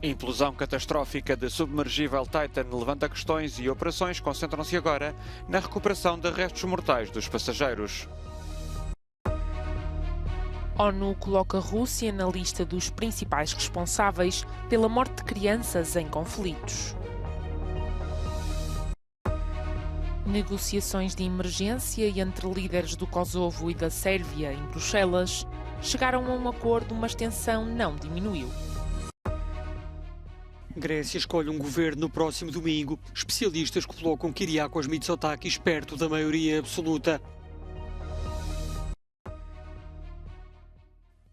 A implosão catastrófica de submergível Titan levanta questões e operações concentram-se agora na recuperação de restos mortais dos passageiros. ONU coloca a Rússia na lista dos principais responsáveis pela morte de crianças em conflitos. Negociações de emergência entre líderes do Kosovo e da Sérvia em Bruxelas chegaram a um acordo, mas tensão não diminuiu. Grécia escolhe um governo no próximo domingo. Especialistas colocam Kyriakos Mitsotakis perto da maioria absoluta.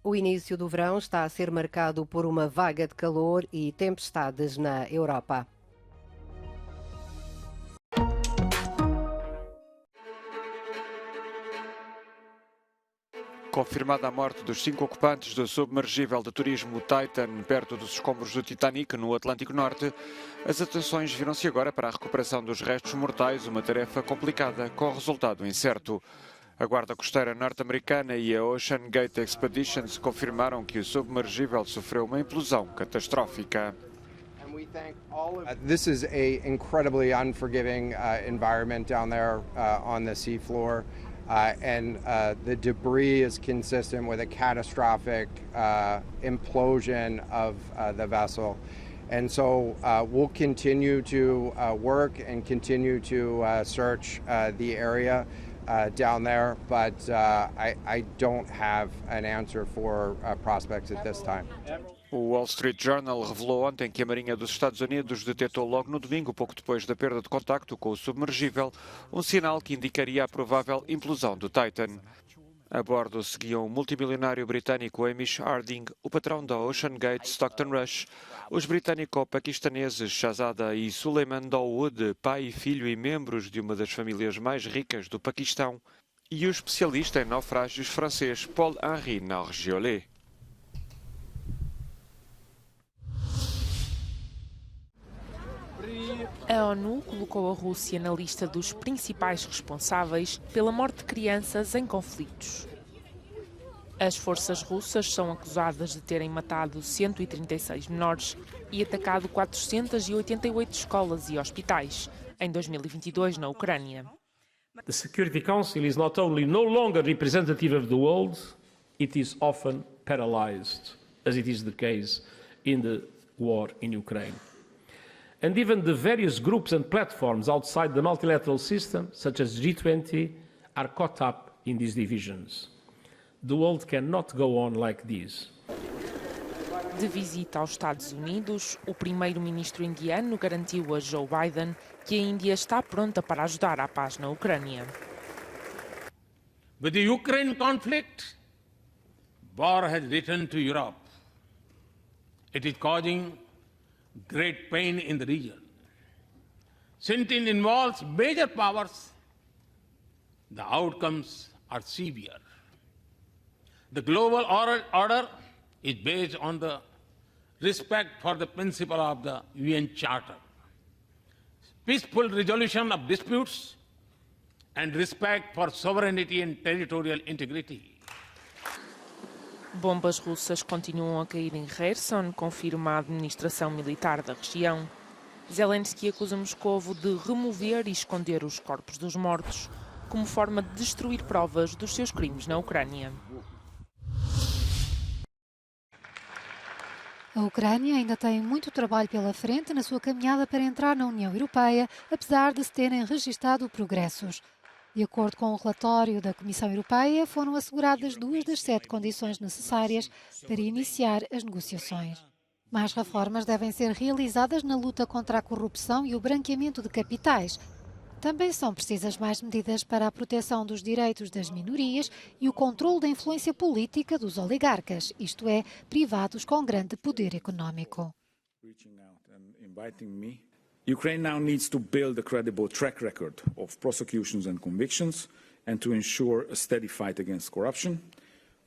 O início do verão está a ser marcado por uma vaga de calor e tempestades na Europa. Confirmada a morte dos 5 ocupantes do submergível de turismo Titan perto dos escombros do Titanic, no Atlântico Norte, as atenções viram-se agora para a recuperação dos restos mortais, uma tarefa complicada com resultado incerto. A Guarda Costeira norte-americana e a Ocean Gate Expeditions confirmaram que o submergível sofreu uma implosão catastrófica. This is an incredibly unforgiving environment down there on the seafloor. The debris is consistent with a catastrophic implosion of the vessel. And so we'll continue to work and continue to search the area down there, but I don't have an answer for prospects at this time. O Wall Street Journal revelou ontem que a Marinha dos Estados Unidos detectou logo no domingo, pouco depois da perda de contacto com o submergível, um sinal que indicaria a provável implosão do Titan. A bordo seguiam o multimilionário britânico Hamish Harding, o patrão da Ocean Gate Stockton Rush, os britânico-paquistaneses Shahzada e Suleiman Dawood, pai, filho e membros de uma das famílias mais ricas do Paquistão, e o especialista em naufrágios francês Paul-Henri Nargeolet. A ONU colocou a Rússia na lista dos principais responsáveis pela morte de crianças em conflitos. As forças russas são acusadas de terem matado 136 menores e atacado 488 escolas e hospitais em 2022 na Ucrânia. The Security Council is not only no longer representative of the world, it is often paralyzed, as it is the case in the war in Ukraine. And even the various groups and platforms outside the multilateral system, such as G20, are caught up in these divisions. The world cannot go on like this. De visita aos Estados Unidos, o primeiro-ministro indiano garantiu a Joe Biden que a Índia está pronta para ajudar à paz na Ucrânia. With the Ukraine conflict, war has returned to Europe. It is causing great pain in the region. Since it involves major powers, the outcomes are severe. The global order is based on the respect for the principle of the UN Charter, peaceful resolution of disputes, and respect for sovereignty and territorial integrity. Bombas russas continuam a cair em Kherson, confirma a administração militar da região. Zelensky acusa Moscovo de remover e esconder os corpos dos mortos, como forma de destruir provas dos seus crimes na Ucrânia. A Ucrânia ainda tem muito trabalho pela frente na sua caminhada para entrar na União Europeia, apesar de se terem registado progressos. De acordo com o relatório da Comissão Europeia, foram asseguradas 2 das 7 condições necessárias para iniciar as negociações. Mais reformas devem ser realizadas na luta contra a corrupção e o branqueamento de capitais. Também são precisas mais medidas para a proteção dos direitos das minorias e o controle da influência política dos oligarcas, isto é, privados com grande poder econômico. Ukraine now needs to build a credible track record of prosecutions and convictions and to ensure a steady fight against corruption.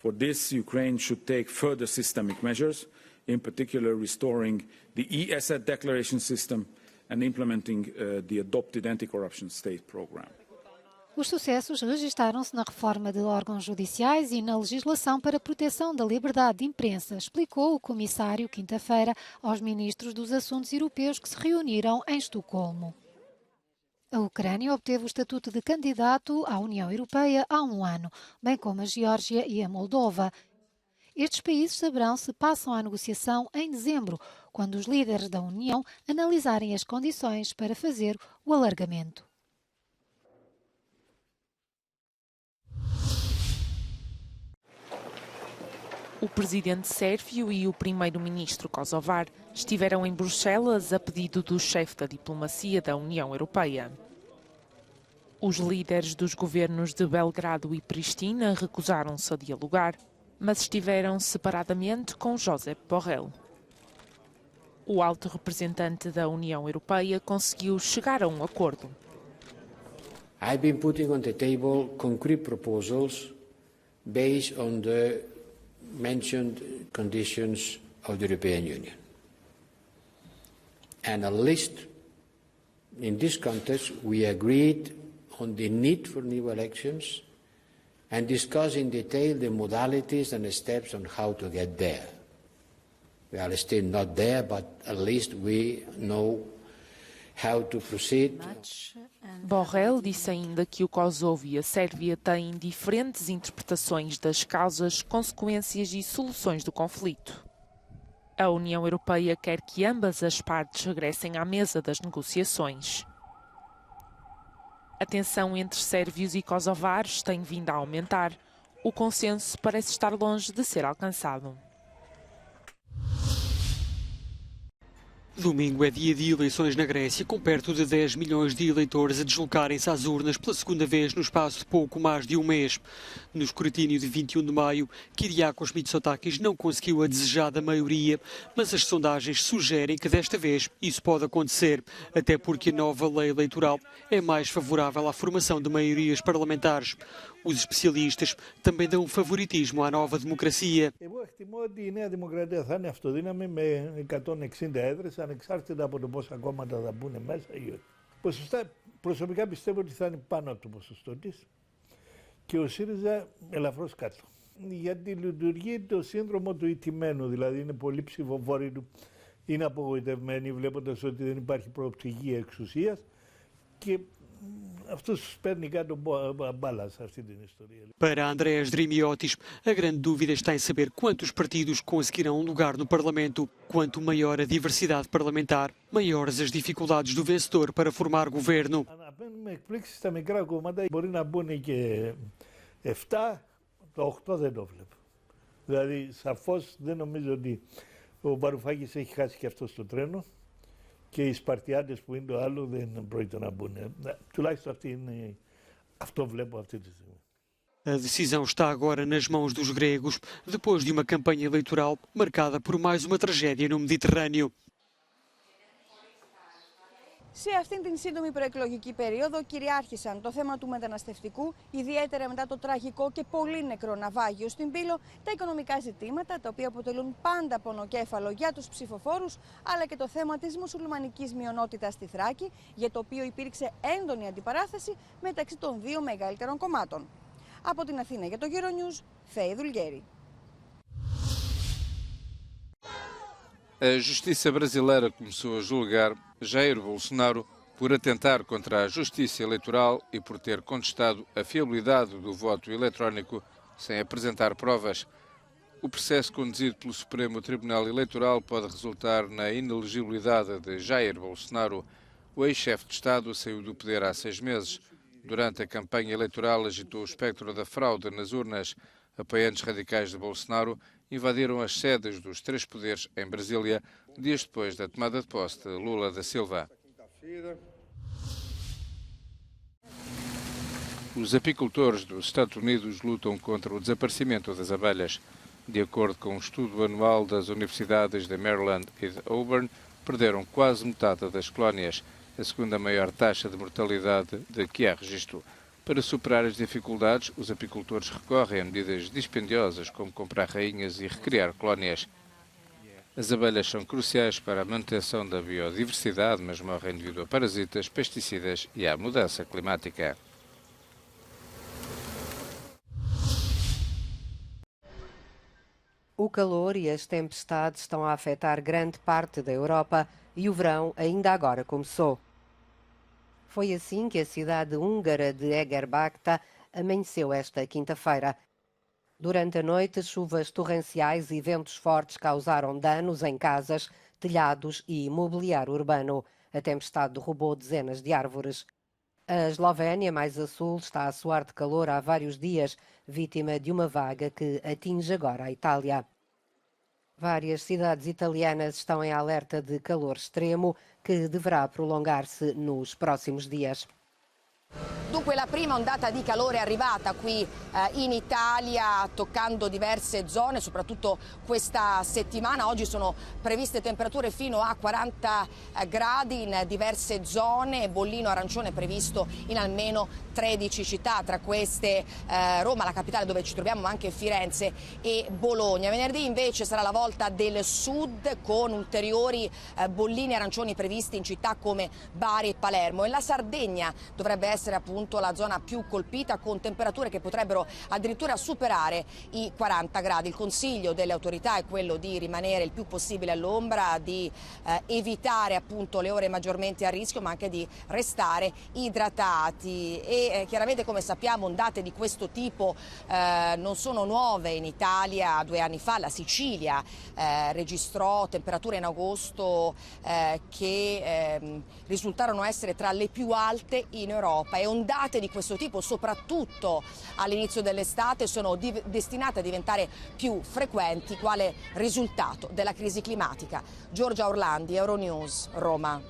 For this, Ukraine should take further systemic measures, in particular restoring the e-asset declaration system and implementing the adopted anti-corruption state program. Os sucessos registaram-se na reforma de órgãos judiciais e na legislação para a proteção da liberdade de imprensa, explicou o comissário quinta-feira aos ministros dos Assuntos Europeus que se reuniram em Estocolmo. A Ucrânia obteve o estatuto de candidato à União Europeia há um ano, bem como a Geórgia e a Moldova. Estes países saberão se passam à negociação em dezembro, quando os líderes da União analisarem as condições para fazer o alargamento. O presidente sérvio e o primeiro-ministro kosovar estiveram em Bruxelas a pedido do chefe da diplomacia da União Europeia. Os líderes dos governos de Belgrado e Pristina recusaram-se a dialogar, mas estiveram separadamente com Josep Borrell. O alto representante da União Europeia conseguiu chegar a um acordo. I've been putting on the table concrete proposals based on the mentioned conditions of the European Union. And at least in this context, we agreed on the need for new elections and discussed in detail the modalities and the steps on how to get there. We are still not there, but at least we know how to proceed. Borrell disse ainda que o Kosovo e a Sérvia têm diferentes interpretações das causas, consequências e soluções do conflito. A União Europeia quer que ambas as partes regressem à mesa das negociações. A tensão entre sérvios e kosovares tem vindo a aumentar. O consenso parece estar longe de ser alcançado. Domingo é dia de eleições na Grécia, com perto de 10 milhões de eleitores a deslocarem-se às urnas pela segunda vez no espaço de pouco mais de um mês. No escrutínio de 21 de maio, Kyriakos Mitsotakis não conseguiu a desejada maioria, mas as sondagens sugerem que desta vez isso pode acontecer, até porque a nova lei eleitoral é mais favorável à formação de maiorias parlamentares. Os especialistas também dão favoritismo à nova democracia. Εγώ εκτιμώ ότι η Νέα Δημοκρατία θα είναι αυτοδύναμη με 160 έδρες, ανεξάρτητα από το πόσα κόμματα θα μπουν μέσα ή όχι. Ποσοστά, προσωπικά πιστεύω ότι θα είναι πάνω από το ποσοστό της και ο ΣΥΡΙΖΑ ελαφρώς κάτω. Γιατί λειτουργεί το σύνδρομο του ηττημένου, δηλαδή είναι πολλοί ψηφοφόροι του, είναι απογοητευμένοι βλέποντας ότι δεν υπάρχει προοπτική εξουσίας και Para Andrés Drimiotis, a grande dúvida está em saber quantos partidos conseguirão um lugar no Parlamento. Quanto maior a diversidade parlamentar, maiores as dificuldades do vencedor para formar governo. Αναμένουμε εκπλήξεις στα μικρά κόμματα, μπορεί να μπουν και 7, το 8 δεν το βλέπω. Δηλαδή, σαφώς δεν νομίζω ότι ο Βαρουφάκης έχει χάσει και αυτό στο τρένο. Και οι Σπαρτιάτες που είναι το άλλο δεν πρόκειται να μπουν. Τουλάχιστον αυτό βλέπω αυτή τη στιγμή. A decisão está agora nas mãos dos gregos, depois de uma campanha eleitoral marcada por mais uma tragédia no Mediterrâneo. Σε αυτήν την σύντομη προεκλογική περίοδο κυριάρχησαν το θέμα του μεταναστευτικού, ιδιαίτερα μετά το τραγικό και πολύ νεκρό ναυάγιο στην Πύλο, τα οικονομικά ζητήματα, τα οποία αποτελούν πάντα πονοκέφαλο για τους ψηφοφόρους, αλλά και το θέμα της μουσουλμανικής μειονότητας στη Θράκη, για το οποίο υπήρξε έντονη αντιπαράθεση μεταξύ των δύο μεγαλύτερων κομμάτων. Από την Αθήνα για το Euronews, Φέη Δουλγέρη. A justiça brasileira começou a julgar Jair Bolsonaro por atentar contra a justiça eleitoral e por ter contestado a fiabilidade do voto eletrónico sem apresentar provas. O processo conduzido pelo Supremo Tribunal Eleitoral pode resultar na inelegibilidade de Jair Bolsonaro. O ex-chefe de Estado saiu do poder há 6 meses. Durante a campanha eleitoral agitou o espectro da fraude nas urnas. Apoiantes radicais de Bolsonaro invadiram as sedes dos 3 poderes em Brasília, dias depois da tomada de posse de Lula da Silva. Os apicultores dos Estados Unidos lutam contra o desaparecimento das abelhas. De acordo com um estudo anual das universidades de Maryland e de Auburn, perderam quase metade das colónias, a segunda maior taxa de mortalidade de que há registro. Para superar as dificuldades, os apicultores recorrem a medidas dispendiosas, como comprar rainhas e recriar colónias. As abelhas são cruciais para a manutenção da biodiversidade, mas morrem devido a parasitas, pesticidas e à mudança climática. O calor e as tempestades estão a afetar grande parte da Europa e o verão ainda agora começou. Foi assim que a cidade húngara de Egerbakta amanheceu esta quinta-feira. Durante a noite, chuvas torrenciais e ventos fortes causaram danos em casas, telhados e mobiliário urbano. A tempestade derrubou dezenas de árvores. A Eslovénia, mais a sul, está a suar de calor há vários dias, vítima de uma vaga que atinge agora a Itália. Várias cidades italianas estão em alerta de calor extremo, que deverá prolongar-se nos próximos dias. Dunque la prima ondata di calore è arrivata qui in Italia, toccando diverse zone, soprattutto questa settimana. Oggi sono previste temperature fino a 40 gradi in diverse zone, bollino arancione previsto in almeno 13 città, tra queste Roma, la capitale dove ci troviamo, ma anche Firenze e Bologna. Venerdì invece sarà la volta del sud, con ulteriori bollini arancioni previsti in città come Bari e Palermo, e la Sardegna dovrebbe essere appunto la zona più colpita, con temperature che potrebbero addirittura superare i 40 gradi. Il consiglio delle autorità è quello di rimanere il più possibile all'ombra, di evitare appunto le ore maggiormente a rischio, ma anche di restare idratati. E chiaramente, come sappiamo, ondate di questo tipo non sono nuove in Italia. 2 anni fa la Sicilia registrò temperature in agosto che risultarono essere tra le più alte in Europa, e ondate di questo tipo, soprattutto all'inizio dell'estate, sono destinate a diventare più frequenti quale risultato della crisi climatica. Giorgia Orlandi, Euronews, Roma.